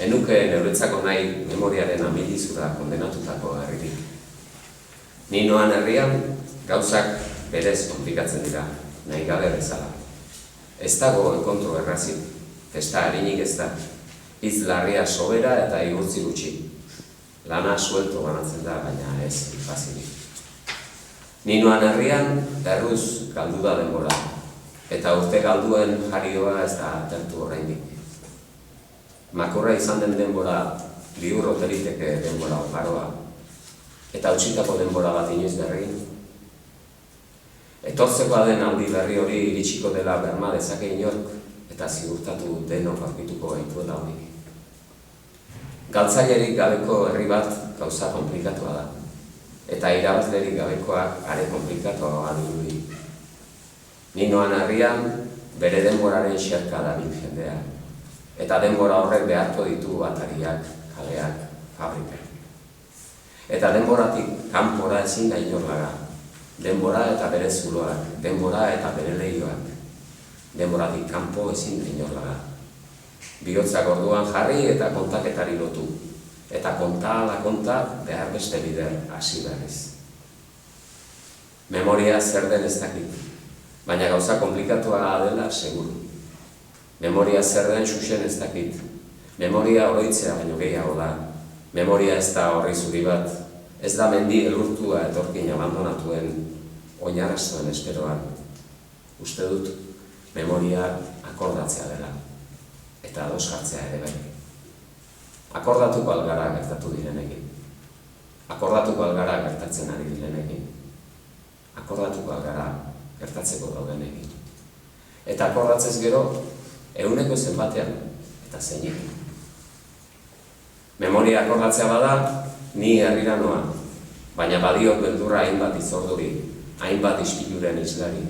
Enuke neuretzako nahi memoriaren amildizura kondenatutako herririk. Ni noan herrian gauzak berez konplikatzen dira, nahi gabe bezala. Ez dago enkontru errazik, festa harinik ez da, hitz larria sobera eta igurtzi gutxi. Lana suelto banatzen da, baina ez fazilik. Ni noan herrian erruz galdu da denbora, eta urte galduen jarioa ez da atertu oraindik. Makurra izan den denbora bihur oteriteke denbora oparoa, eta utzitako denbora bat inoiz berri. Etortzekoa den aldi berri hori iritsiko dela berma dezake inork, eta ziurtatu denok aurkituko gaituela honik. Galtzailerik gabeko herri bat gauza konplikatua da, eta irabazlerik gabekoak are konplikatuagoa dirudi. Ni noan herrian bere denboraren xerka dabil jendea, eta denbora horrek beharko ditu atariak, kaleak, fabrikak. Eta denboratik kanpora ezin da inor laga. Denbora eta bere zuloak, denbora eta bere lehioak. Denboratik kanpo ezin da inor laga. Bihotzak orduan jarri eta kontaketari lotu. Eta konta ala konta behar beste bider hasi berriz. Memoria zer den ez dakit, baina gauza komplikatua dela seguru. Memoria zer den xuxen ez dakit. Memoria oroitzea baino gehiago da. Memoria ez da horri zuri bat. Ez da mendi elurtua etorkin abandonatuen oinarrazuen esperoan. Uste dut, memoria akordatzea dela. Eta ados jartzea ere bai. Akordatuko algara gertatu direnekin. Akordatuko algara gertatzen ari direnekin. Akordatuko algara gertatzeko daudenekin. Eta akordatzez gero, ehuneko zenbatean eta zeinekin. Memoria akordatzea bada, ni herrira noa, baina badiok beldurra hainbat izorduri, hainbat ispiluren islari,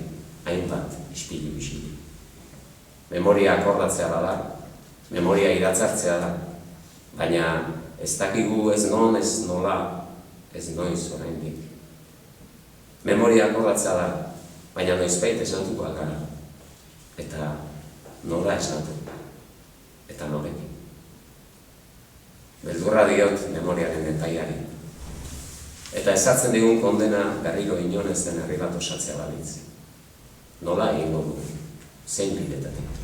hainbat ispilu isili. Memoria akordatzea bada, memoria iratzartzea da, baina ez dakigu ez non, ez nola, ez noiz oraindik. Memoria akordatzea da, baina noizbait esnatuko algara, eta nola esnatu, eta norekin. Beldurra diot memoriaren detaiari. Eta ezartzen digun kondena berriro inonez den herri bat osatzea balitz. Nola egingo du, zein bidetatik.